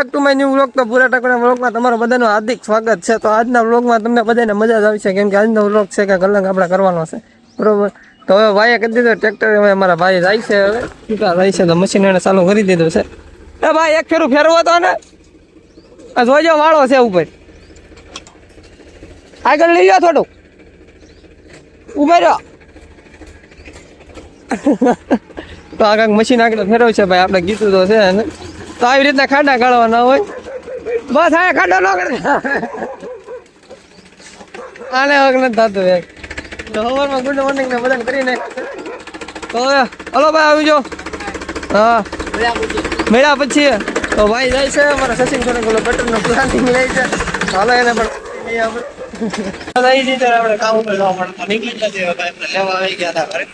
Back to my new vlog. તો પૂરા ટકરા વ્લોગમાં તમારું બધાનું હાર્દિક સ્વાગત છે. તો આજના વ્લોગમાં તમને બધાને મજા જ આવશે, કેમ કે આજનો વ્લોગ છે કે કલાક આપણે કરવાનો છે, બરોબર. તો હવે ભાઈએ કરી દીધું ટ્રેક્ટર. હવે અમારા ભાઈ જાય છે, હવે છૂટા જાય છે તો મશીન એને ચાલુ કરી દીધું છે. એ ભાઈ એક ફેરું ફેરવો તો ને, આ જોજો વાળો છે ઉપર, આગળ લઈ જાઓ થોડું, ઉભા રહ્યો. તો આ કાંઈક મશીન આગળ ફેરવ છે ભાઈ, આપણે કીધું તો છે ને. તો આવી રીતના ખાડા કાઢવાના હોય, બસ આ ખાડો ન કરે આને હક નથી થતું એક. તો સવારમાં ગુડ મોર્નિંગ ને બધાને કરી નાખે. તો હવે હલો ભાઈ આવી જાઓ. હા મળ્યા પછી. તો ભાઈ જાય છે અમારા સચિન સોને પેલો પેટ્રોલનો પ્લાનિંગ લે છે, હાલો એને પણ આપણે કામ ઉપર જવા પડે નીકળી નથી. લેવા આવી ગયા હતા ઘરે.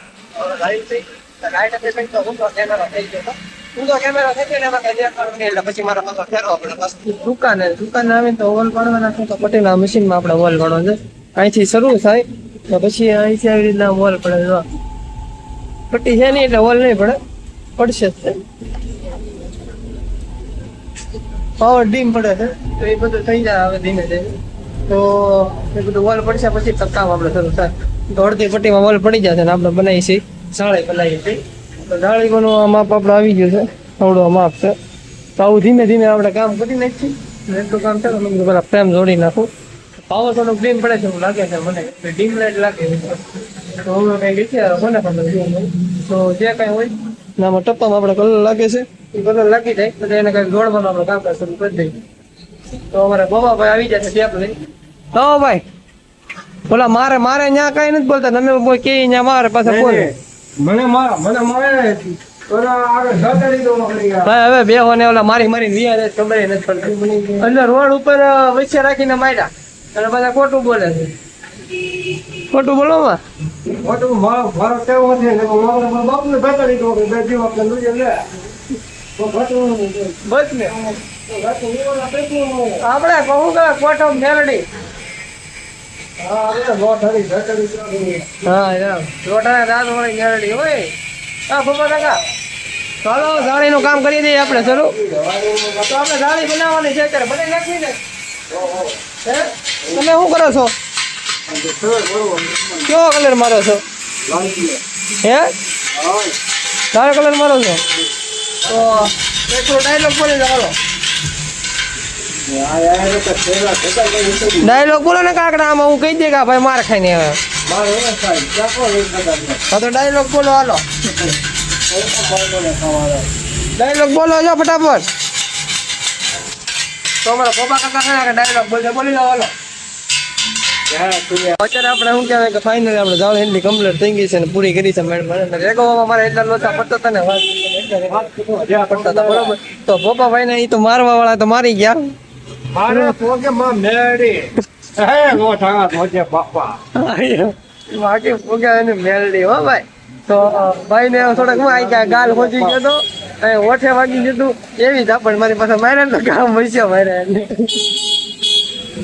પછી મારા પાછા ફેરવા પડે દુકાને આવીને તો ઓલ પાડવાના છે. તો પટેલના મશીનમાં આપણે ઓલ પાડવાનો છે. અહીંથી શરૂ થાય તો પછી અહીંથી આવી રીતના ઓલ પડે. પટ્ટી છે નહીં એટલે ઓલ નહીં પડે, પડશે જ. પાવર ડીમ પડે છે તો એ બધું થઈ જાય હવે ધીમે ધીમે. તો એ બધું વોલ પડશે પછી તો કામ આપણે શરૂ થાય. તો અડધી પટ્ટીમાં વોલ પડી જશે ને આપણે બનાવીએ છીએ જાળી બનાવીએ છીએ. તો જાળીનું માપ આપણે આવી ગયું છે, થોડું માપ છે. તો આવું ધીમે ધીમે આપણે કામ કરી નાખીએ. એટલું કામ છે તો પેલા ફ્રેમ જોડી નાખું. પાવર થોડુંક ડીમ પડે છે એવું લાગે છે મને, ડીમ લાઈટ લાગે તો હવે કંઈ વિચાર કોને પણ. તો જે કાંઈ હોય ને આમાં ટપ્પામાં આપણે કલર લાગે છે, એ કલર લાગી જાય તો એને કંઈક દોડવાનું આપણે કામ શરૂ કરી દઈએ. તો અમારે બાબાભાઈ આવી જાય છે ત્યાં લઈ. તો ભાઈ બોલા મારે ત્યાં કઈ નથી બોલતા, તમે કે ત્યાં મારે પાછા બોલે ભાઈ. હવે બે હોને ઓલા મારી વિયા ખબર નથી પડતી. એટલે રોડ ઉપર વચ્ચે રાખીને માર્યા અને પાછા ખોટું બોલે છે. ખોટું બોલો માં બસ ને આપણે કહું કે કોટો મેલડી. હા લોટા દાંત વાળી મેલડી હોય. હા પપ્પા કાકા ચાલો જાળીનું કામ કરી દઈએ આપણે શરૂ. તો આપણે જાળી બનાવવાની છે અત્યારે, બની નાખવી ને. તમે શું કરો છો? કેવો કલર મારો છો? હે લાલ કલર મારો છો? તો એટલો ડાયલોગ બોલી જાઓ. ડાયલોગ બોલો ને કાકડા, આમાં હું કહી દે કે ભાઈ માર ખાઈ ને હવે. હા તો ડાયલોગ બોલો, હાલો ડાયલોગ બોલો છો ફટાફટ. તો અમારા પપ્પા કાકા છે ડાયલોગ બોલી જાઓ, હાલો. અત્યારે આપણે શું કહેવાય કે ફાઇનલી આપણે જાળ એટલી કમ્પ્લીટ થઈ ગઈ છે ને પૂરી કરી છે મેડમ. રેગોમાં મારે એટલા લોચા પડતા હતા ને પડતા હતા, બરોબર. તો પપ્પા ભાઈ ને એ તો મારવા વાળા તો મારી ગયા. મેલડી હો ભાઈ. તો ભાઈ ને થોડાક ગાલ ખોજી ગયો તો ઓઠે વાગી જતું એવી ઝાપડ મારી પાસે મારે તો કામ વસ્યો મારે.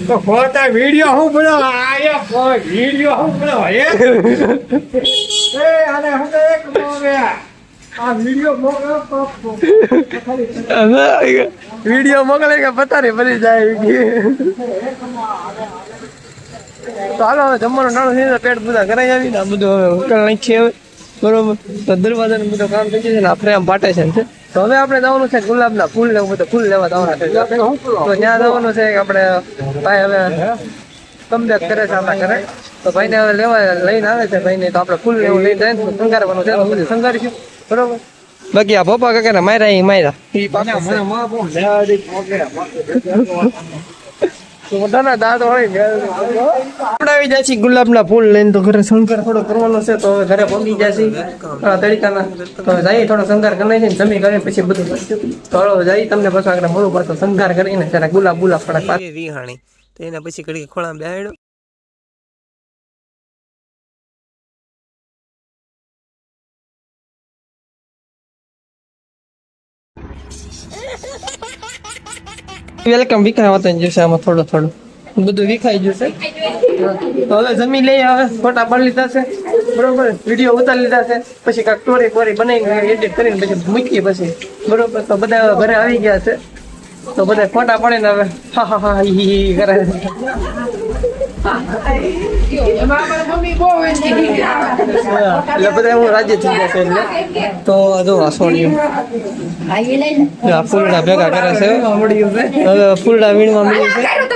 તો ફોટા વિડિયો હું બનાવ વિડિયો હું બનાવ આને હું એક આ વિડિયો મોકલે કે પતારી ભરી જાય. તો હાલો હવે જમવાનું નાનું થઈ પેટ બધા કરાઈ આવી ને બધું હવે ઉકેલ નાખીએ હવે, બરોબર. તો દરવાજાનું બધું કામ થઈ જાય છે ને ફ્રેમ પાર્ટેશન છે. તો હવે આપણે જવાનું છે ગુલાબના ફૂલ લેવું, બધું ફૂલ લેવા જવાના છે. તો ત્યાં જવાનું છે કે આપણે ભાઈ હવે કમબેક કરે છે આપણા ઘરે. તો ભાઈને હવે લઈને આવે છે ભાઈને. તો આપણે ફૂલ લેવું લઈને જાય ને સંગારવાનું છે, બધું સંગારીશું, બરોબર. બાકી આ પપ્પા કાકા માર્યા એ માર્યા દાંત વાળી આવી જાય છે ગુલાબના ફૂલ લઈને. તો ઘરે શંકર થોડો કરવાનો છે. તો હવે ઘરે પહોંચી જાય છે તરીકાના. તો જઈએ થોડો શંકર કરી છે, જમી કરીને પછી બધું તો જઈ તમને પાછું આગળ મળું. પાછો શંકર કરીને ત્યારે ગુલાબ થોડાક વિહાણી તો એના પછી ઘડી ખોળા બેહાડ્યો. વેલકમ. વિખાય હોતા જશે આમાં થોડું બધું વિખાઈ જશે. તો હવે જમી લઈએ, હવે ફોટા પાડી લીધા છે, બરોબર. વિડીયો ઉતારી લીધા છે, પછી કાંઈક સ્ટોરી બનાવીને એડિટ કરીને પછી મૂકીએ પછી, બરોબર. તો બધા ઘરે આવી ગયા છે. તો બધા ફોટા પડે ને હવે હા હા હા ઈ કરે એટલે બધા હું રાજ્ય થઈ જશે એટલે તો જો આ સોડિયું ફૂલડા ભેગા કરે છે હવે ફૂલડા વીણવા મળ્યું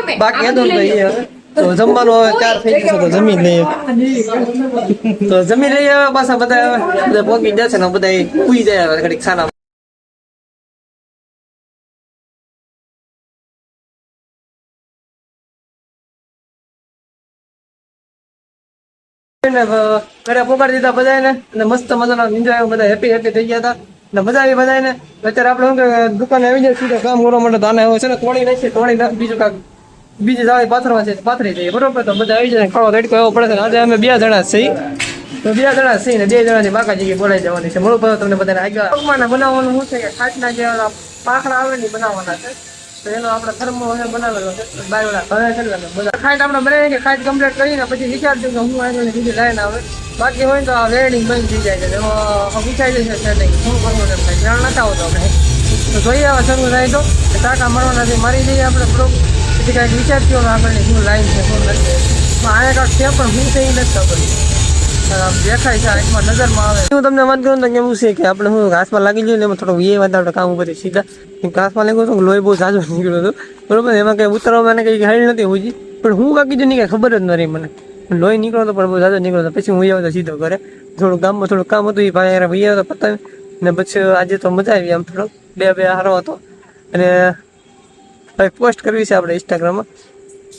છે બાકી હતું તો એ હવે તો જમવાનું હવે 4 થઈ જશે તો જમી લઈએ તો જમી લઈએ હવે પાછા બધા પોગી જશે ને બધા ઉઈ જાય હવે ઘડીક ખાના ઘરે પોગાડી દીધા બધાને અને મસ્ત મજાનો એન્જોય બધા હેપી થઈ ગયા હતા ને મજા આવી બધાને અત્યારે આપણે શું કે દુકાને આવી જાય સીધા કામ કરવા માટે દાના હોય છે ને તોડી નાખી બીજું કાંક બીજી જાળી પાથરવા છે પાથરી જઈએ બરોબર તો બધા આવી જાય ખાવા તડકો એવો પડે છે આજે અમે 2 જણા છીએ તો 2 જણા છીએ ને 2 જણાથી બાકા જગ્યાએ બોલાઈ જવાની છે મળું પડે તમને બધાને આગળ પગમાં બનાવવાનું શું છે કે ખાટના જે પાખડા આવે ને બનાવવાના છે તો એનો આપણે થર્મો બનાવેલો છે બાયોલા ઘરે કરવાનો બધા ખાટ આપણે બનાવીએ કે ખાટ કમ્પ્લીટ કરીને પછી વિચારજો કે હું આગળ બીજી લાઈન આવે બાકી હોય તો આ વેલ્ડિંગ બંધ થઈ જાય છે એમાં પૂછાઈ જશે સેટિંગ શું કરવું એમ થાય જાણ નતા આવતો આપણે તો જોઈએ હવે શરૂ થાય તો ટાંકા મારવાના મારી જઈએ આપણે થોડોક પછી કાંઈક વિચારજો આગળની શું લાઈન છે શું નથી અહીંયા કાંઈક છે પણ હું છે એ નથી ખબર દેખાય છે આંખમાં નજરમાં આવે હું તમને વાત કરું તો કેવું છે કે આપણે શું ઘાસમાં લાગી જોઈએ ને એમાં થોડું એ વાત આપણે કામ કરીએ સીધા ઘાસમાં લાગ્યું હતું લોહી બહુ ઝાઝો નીકળ્યો હતો બરોબર એમાં કંઈ ઉતરવામાં કંઈ હાલ નથી હોજી પણ હું બાકી જો નહીં કાંઈ ખબર જ ન રહી મને લોહી નીકળો તો પણ બહુ ઝાઝો નીકળ્યો પછી હું આવ્યો તો સીધો ઘરે થોડું ગામમાં થોડું કામ હતું એ ભાઈ આવ્યો તો પતાવી ને પછી આજે તો મજા આવી આમ થોડોક બે હારો હતો અને ભાઈ પોસ્ટ કરવી છે આપણે ઇન્સ્ટાગ્રામમાં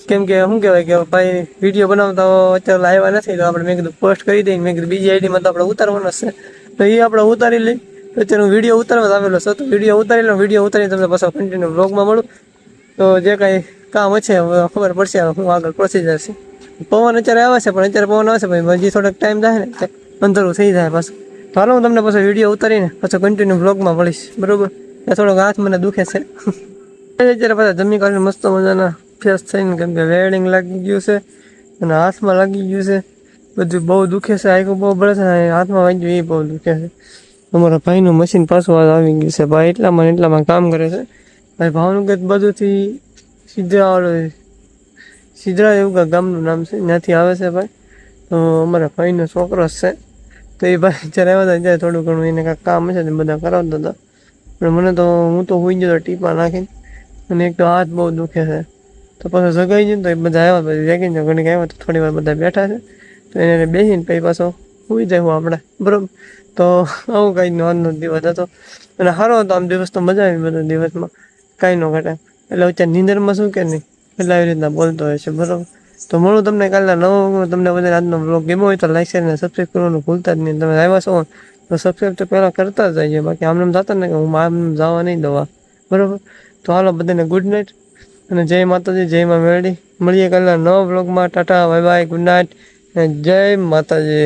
કેમ કે શું કહેવાય કે ભાઈ વિડીયો બનાવતા અત્યારે આવ્યા નથી તો આપણે મેં કીધું પોસ્ટ કરી દઈએ મેં કીધું બીજી આઈડીમાં તો આપણે ઉતારવાનો છે તો એ આપણે ઉતારી લઈ તો અત્યારે હું વિડીયો ઉતારવા આવેલો છે તો વિડીયો ઉતારી લઉં વિડીયો ઉતારીને તમને પાછો કન્ટિન્યુ બ્લોગમાં મળું તો જે કાંઈ કામ છે ખબર પડશે હું આગળ પ્રોસીજર છે પવન અત્યારે આવે છે પણ અત્યારે પવન આવશે ભાઈ હજી થોડોક ટાઈમ થાય ને અંધારું થઈ જાય પાછું તો હાલો હું તમને પાછો વિડીયો ઉતારીને પાછો કન્ટિન્યુ બ્લોગમાં મળીશ બરોબર થોડોક હાથ મને દુખે છે અત્યારે પાછા જમી કાઢીને મસ્ત મજાના ફેસ થઈને કેમ કે વેલ્ડિંગ લાગી ગયું છે અને હાથમાં લાગી ગયું છે બધું બહુ દુખે છે આખું બહુ બળે છે હાથમાં વાગ્યું એ બહુ દુખે છે અમારા ભાઈનું મશીન પાછું આવી ગયું છે ભાઈ એટલામાં કામ કરે છે ભાઈ ભાવનગર બધુંથી સિદ્ધરા એવું કાંઈ ગામનું નામ છે ત્યાંથી આવે છે ભાઈ તો અમારા ભાઈનો છોકરો છે તો એ ભાઈ જ્યારે આવ્યા હતા ત્યારે થોડું ઘણું એને કાંઈક કામ છે તે બધા કરાવતા હતા પણ મને તો હું તો હોઈ ગયો ટીપા નાખીને અને એક તો હાથ બહુ દુખે છે તો પાછો જગાઈ ગયું તો એ બધા આવ્યા પછી વેગીને ઘણી આવ્યા તો થોડી વાર બધા બેઠા છે તો એને બેસીને પછી પાછો સુઈ જાય આપણે બરાબર તો આવું કાંઈ આજનો દિવસ હતો અને સારો હતો આમ દિવસ તો મજા આવી બધા દિવસમાં કાંઈ ન ઘટે એટલે અત્યારે નીંદરમાં શું કે નહીં એટલે આવી રીતના બોલતો હોય છે બરાબર તો મળું તમને કાલના નવો તમને બધા આજનો બ્લોગ ગમ્યો હોય તો લાઈક શેર અને સબસ્ક્રાઈબ કરવાનું ભૂલતા જ નહીં તમે આવ્યા છો તો સબસ્ક્રાઈબ તો પહેલાં કરતા જ જઈએ બાકી આમને થતા ને કે હું આમ જવા નહીં દવા બરાબર તો હાલો બધાને ગુડ નાઇટ અને જય માતાજી જય માં મેળવી મળીએ કાલના નવા બ્લોગમાં Tata bye bye good night અને જય માતાજી